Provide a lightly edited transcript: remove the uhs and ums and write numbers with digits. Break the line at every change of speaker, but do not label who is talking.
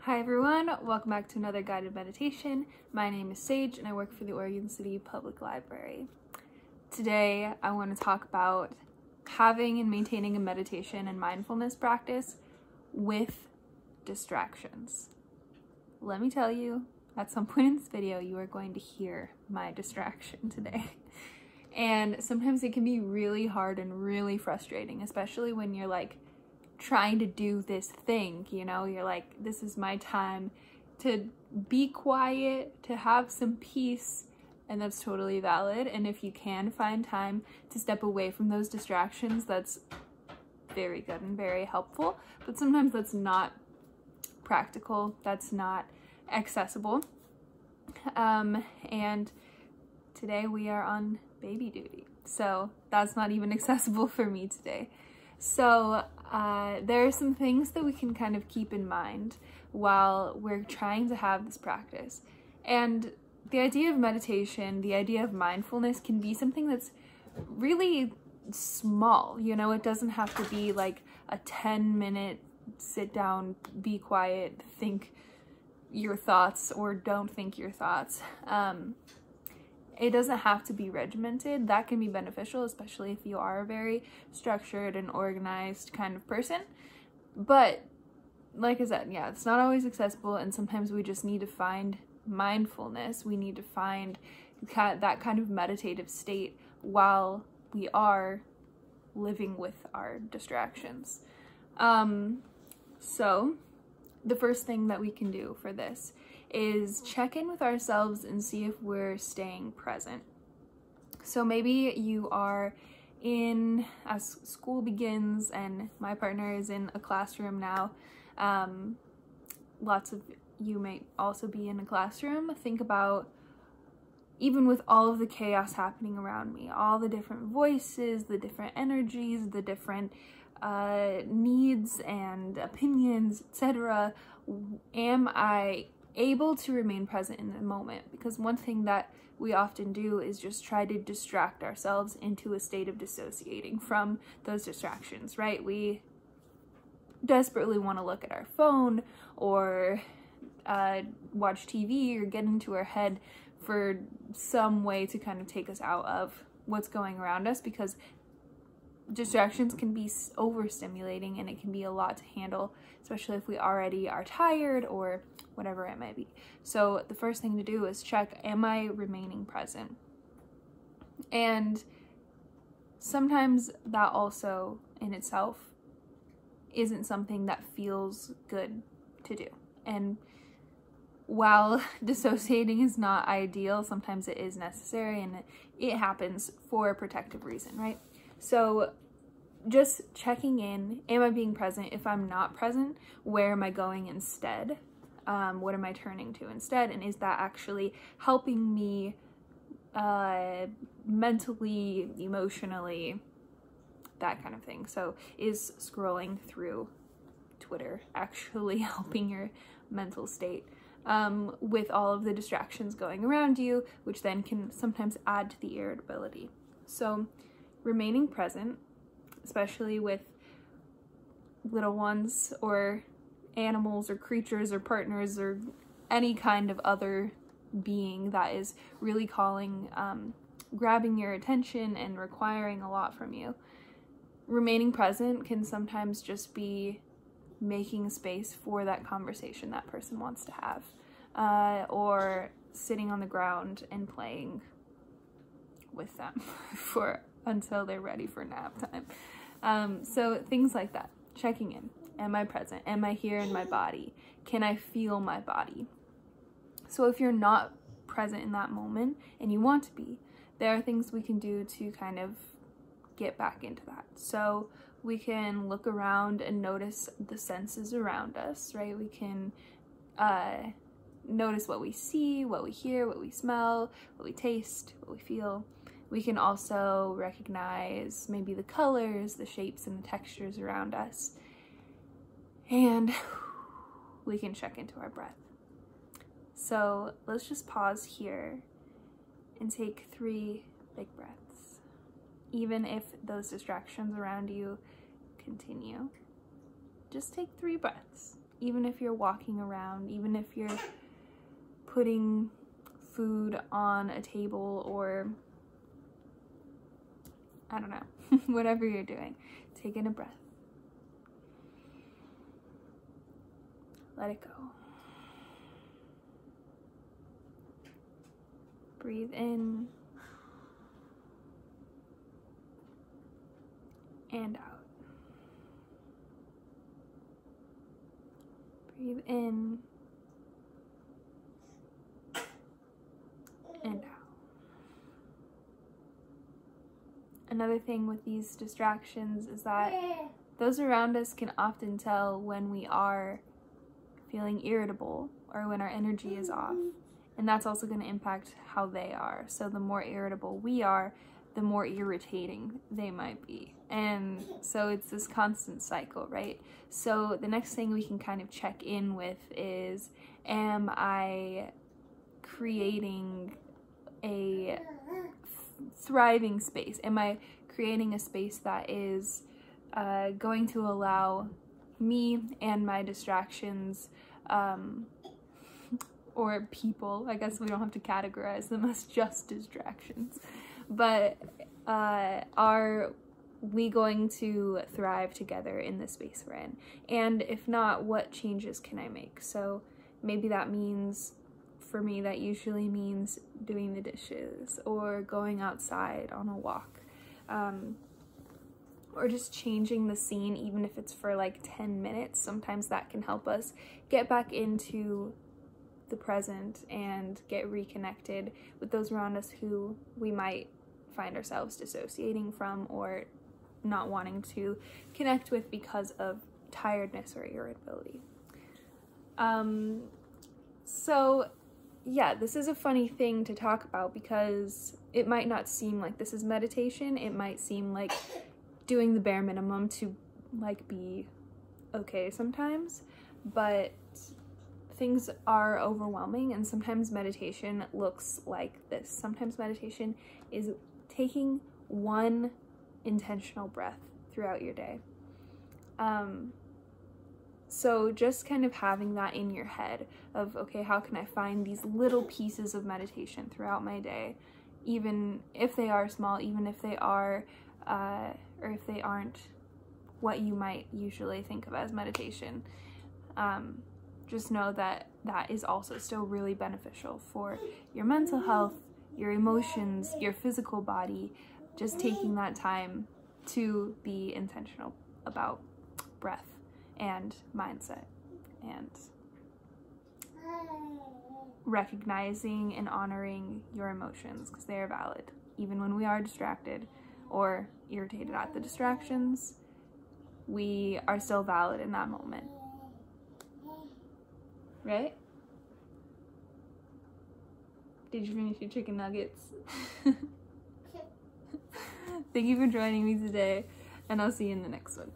Hi everyone, welcome back to another guided meditation. My name is Sage and I work for the Oregon City Public Library. Today I want to talk about having and maintaining a meditation and mindfulness practice with distractions. Let me tell you, at some point in this video you are going to hear my distraction today. And sometimes it can be really hard and really frustrating, especially when you're like trying to do this thing, you know, you're like, this is my time to be quiet, to have some peace, and that's totally valid. And if you can find time to step away from those distractions, that's very good and very helpful. But sometimes that's not practical, that's not accessible. And today we are on baby duty, so that's not even accessible for me today. So there are some things that we can kind of keep in mind while we're trying to have this practice. And the idea of meditation, the idea of mindfulness can be something that's really small, you know, it doesn't have to be like a 10-minute sit down, be quiet, think your thoughts or don't think your thoughts. It doesn't have to be regimented. That can be beneficial, especially if you are a very structured and organized kind of person. But like I said, yeah, it's not always accessible, and sometimes we just need to find mindfulness. We need to find that kind of meditative state while we are living with our distractions. So the first thing that we can do for this is check in with ourselves and see if we're staying present. So maybe you are as school begins, and my partner is in a classroom now. Lots of you may also be in a classroom. Think about, even with all of the chaos happening around me, all the different voices, the different energies, the different needs and opinions, etc. Am I able to remain present in the moment? Because one thing that we often do is just try to distract ourselves into a state of dissociating from those distractions, right? We desperately want to look at our phone or watch TV or get into our head for some way to kind of take us out of what's going around us, because distractions can be overstimulating and it can be a lot to handle, especially if we already are tired or whatever it may be. So the first thing to do is check, am I remaining present? And sometimes that also in itself isn't something that feels good to do. And while dissociating is not ideal, sometimes it is necessary, and it happens for a protective reason, right? So just checking in, am I being present? If I'm not present, where am I going instead? What am I turning to instead? And is that actually helping me mentally, emotionally, that kind of thing? So is scrolling through Twitter actually helping your mental state with all of the distractions going around you, which then can sometimes add to the irritability? So remaining present, especially with little ones or animals or creatures or partners or any kind of other being that is really calling, grabbing your attention and requiring a lot from you. Remaining present can sometimes just be making space for that conversation that person wants to have, or sitting on the ground and playing with them until they're ready for nap time. So things like that. Checking in. Am I present? Am I here in my body? Can I feel my body? So if you're not present in that moment and you want to be, there are things we can do to kind of get back into that. So we can look around and notice the senses around us, right? We can notice what we see, what we hear, what we smell, what we taste, what we feel. We can also recognize maybe the colors, the shapes, and the textures around us. And we can check into our breath. So let's just pause here and take 3 big breaths. Even if those distractions around you continue, just take 3 breaths. even if you're walking around, even if you're putting food on a table, or I don't know, whatever you're doing, take in a breath. Let it go. Breathe in and out. Breathe in and out. Another thing with these distractions is that those around us can often tell when we are feeling irritable or when our energy is off. And that's also going to impact how they are. So the more irritable we are, the more irritating they might be. And so it's this constant cycle, right? So the next thing we can kind of check in with is, am I creating a thriving space? Am I creating a space that is going to allow me and my distractions, or people, I guess we don't have to categorize them as just distractions, but are we going to thrive together in the space we're in? And if not, what changes can I make? So maybe that means, for me, that usually means doing the dishes or going outside on a walk, or just changing the scene, even if it's for like 10 minutes. Sometimes that can help us get back into the present and get reconnected with those around us who we might find ourselves dissociating from or not wanting to connect with because of tiredness or irritability. So yeah, this is a funny thing to talk about because it might not seem like this is meditation. It might seem like doing the bare minimum to like be okay sometimes, but things are overwhelming, and sometimes meditation looks like this. Sometimes meditation is taking one intentional breath throughout your day. So just kind of having that in your head of, okay, how can I find these little pieces of meditation throughout my day, even if they are small, even if they are, or if they aren't what you might usually think of as meditation. Just know that that is also still really beneficial for your mental health, your emotions, your physical body, just taking that time to be intentional about breath and mindset and recognizing and honoring your emotions, because they are valid. Even when we are distracted or irritated at the distractions, we are still valid in that moment. Right? Did you finish your chicken nuggets? Thank you for joining me today, and I'll see you in the next one.